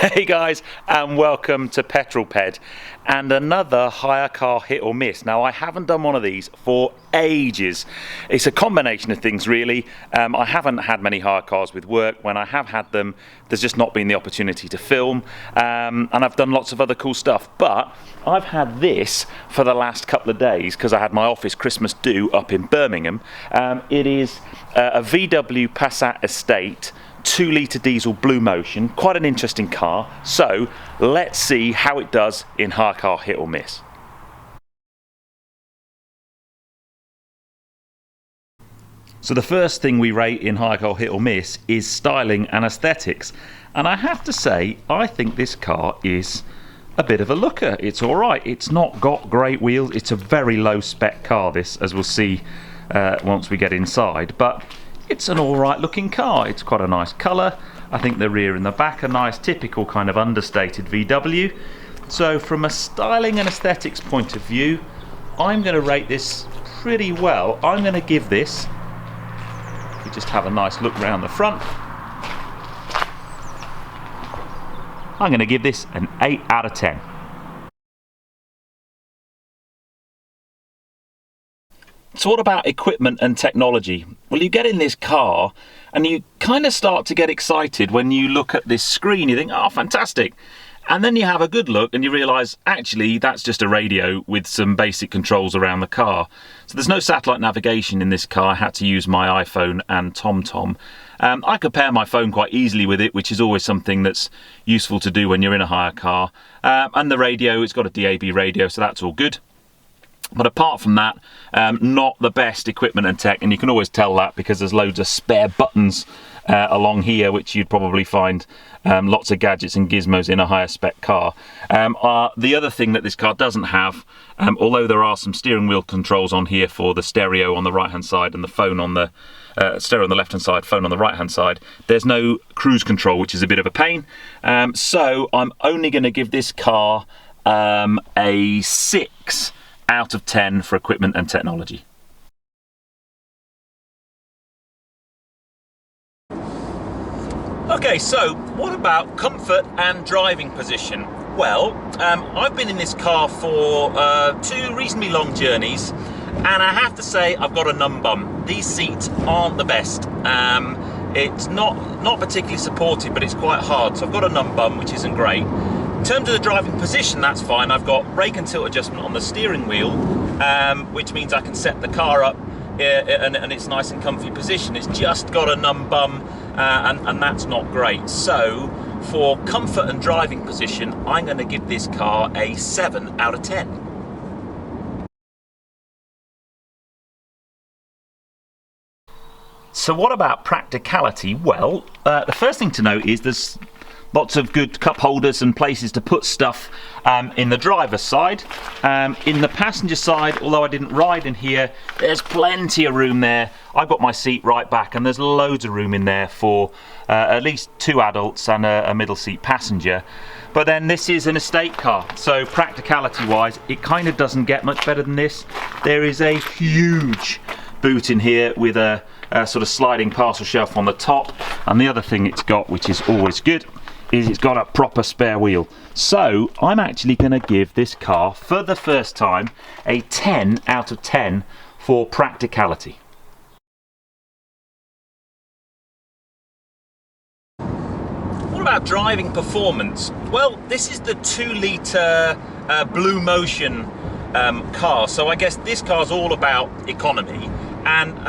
Hey guys, and welcome to Petrol Ped and another hire car hit or miss. Now, I haven't done one of these for ages. It's a combination of things really. I haven't had many hire cars with work. When I have had them, there's just not been the opportunity to film, and I've done lots of other cool stuff. But I've had this for the last couple of days because I had my office Christmas do up in Birmingham. It is a VW Passat estate, 2-litre diesel Blue Motion, quite an interesting car. So let's see how it does in hire car hit or miss. So the first thing we rate in hire car hit or miss is styling and aesthetics, and I have to say I think this car is a bit of a looker. It's alright, it's not got great wheels, it's a very low spec car this, as we'll see once we get inside, but it's an alright looking car. It's quite a nice colour. I think the rear and the back are nice, typical kind of understated VW. So from a styling and aesthetics point of view, I'm going to rate this pretty well. I'm going to give this, we just have a nice look round the front, I'm going to give this an 8 out of 10. So what about equipment and technology? Well, you get in this car and you kind of start to get excited when you look at this screen. You think, oh, fantastic. And then you have a good look and you realise, actually, that's just a radio with some basic controls around the car. So there's no satellite navigation in this car. I had to use my iPhone and TomTom. I could pair my phone quite easily with it, which is always something that's useful to do when you're in a hire car. And the radio, it's got a DAB radio, so that's all good. But apart from that, not the best equipment and tech, and you can always tell that because there's loads of spare buttons along here, which you'd probably find lots of gadgets and gizmos in a higher spec car. The other thing that this car doesn't have, although there are some steering wheel controls on here for the stereo on the right hand side and the phone on the stereo on the left hand side, phone on the right hand side, there's no cruise control, which is a bit of a pain. So I'm only going to give this car a 6 out of 10 for equipment and technology. Okay, so what about comfort and driving position? Well, I've been in this car for 2 reasonably long journeys, and I have to say I've got a num bum. These seats aren't the best. It's not particularly supported, but it's quite hard, so I've got a num bum, which isn't great. In terms of the driving position, that's fine. I've got brake and tilt adjustment on the steering wheel, which means I can set the car up and it's nice and comfy position. It's just got a num bum, and that's not great. So for comfort and driving position, I'm going to give this car a 7 out of 10. So what about practicality? Well, the first thing to note is there's lots of good cup holders and places to put stuff in the driver's side. In the passenger side, although I didn't ride in here, there's plenty of room there. I've got my seat right back and there's loads of room in there for at least 2 adults and a middle seat passenger. But then this is an estate car, so practicality wise, it kind of doesn't get much better than this. There is a huge boot in here with a sort of sliding parcel shelf on the top, and the other thing it's got, which is always good, is it's got a proper spare wheel. So I'm actually going to give this car, for the first time, a 10 out of 10 for practicality. What about driving performance? Well, this is the 2-litre Blue Motion car, so I guess this car's all about economy, and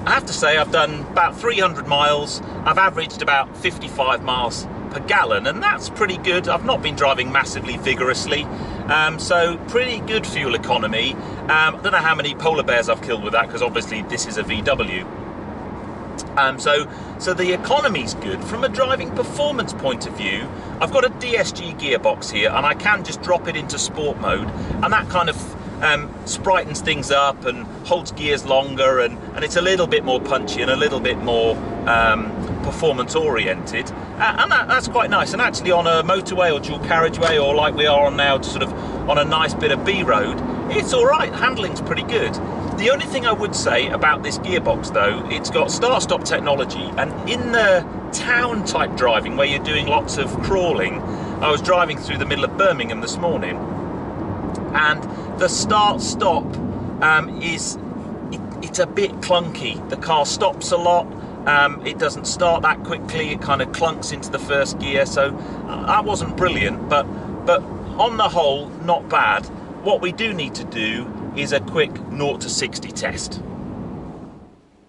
I have to say I've done about 300 miles, I've averaged about 55 miles per gallon, and that's pretty good. I've not been driving massively vigorously, so pretty good fuel economy. I don't know how many polar bears I've killed with that, because obviously this is a VW. So the economy's good. From a driving performance point of view, I've got a DSG gearbox here, and I can just drop it into sport mode, and that kind of sprightens things up and holds gears longer, and it's a little bit more punchy and a little bit more performance oriented, and that's quite nice. And actually on a motorway or dual carriageway, or like we are on now, sort of on a nice bit of B road, it's all right. Handling's pretty good. The only thing I would say about this gearbox though, it's got start-stop technology, and in the town type driving where you're doing lots of crawling. I was driving through the middle of Birmingham this morning, and the start-stop it's a bit clunky. The car stops a lot. It doesn't start that quickly. It kind of clunks into the first gear. So that wasn't brilliant, but on the whole, not bad. What we do need to do is a quick 0 to 60 test.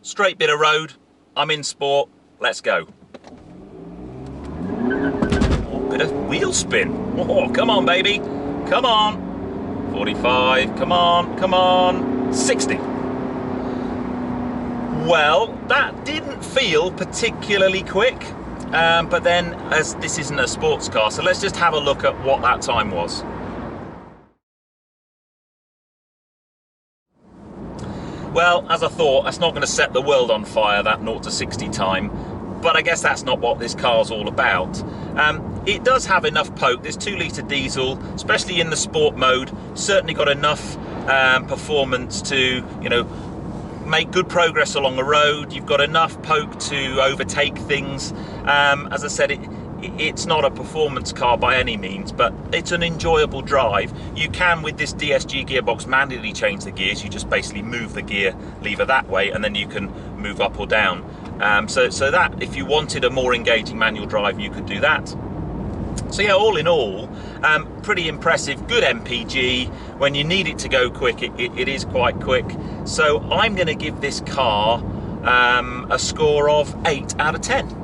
Straight bit of road. I'm in sport. Let's go. Oh, bit of wheel spin. Oh, come on, baby. Come on. 45, come on, 60. Well, that didn't feel particularly quick, but then, as this isn't a sports car, so let's just have a look at what that time was. Well, as I thought, that's not going to set the world on fire, that 0 to 60 time, but I guess that's not what this car's all about. It does have enough poke. This 2-litre diesel, especially in the sport mode, certainly got enough performance to, you know, make good progress along the road. You've got enough poke to overtake things. As I said, it's not a performance car by any means, but it's an enjoyable drive. You can, with this DSG gearbox, manually change the gears. You just basically move the gear lever that way, and then you can move up or down. So that, if you wanted a more engaging manual drive, you could do that. So yeah, all in all, pretty impressive, good MPG. When you need it to go quick, it is quite quick. So I'm going to give this car a score of 8 out of 10.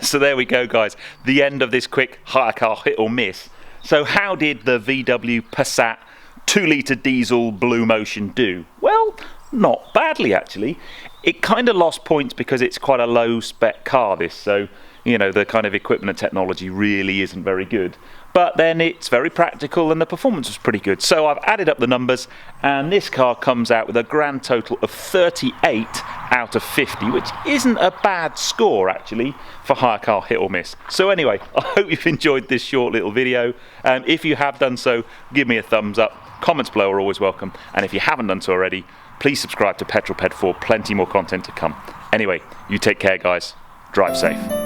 So there we go, guys. The end of this quick hire car hit or miss. So how did the VW Passat 2-litre diesel Blue Motion do? Well, not badly actually. It kind of lost points because it's quite a low spec car, this, so you know, the kind of equipment and technology really isn't very good. But then it's very practical and the performance was pretty good. So I've added up the numbers, and this car comes out with a grand total of 38 out of 50, which isn't a bad score actually for hire car hit or miss. So anyway, I hope you've enjoyed this short little video. If you have done so, give me a thumbs up. Comments below are always welcome. And if you haven't done so already, please subscribe to Petrol for plenty more content to come. Anyway, you take care, guys. Drive safe.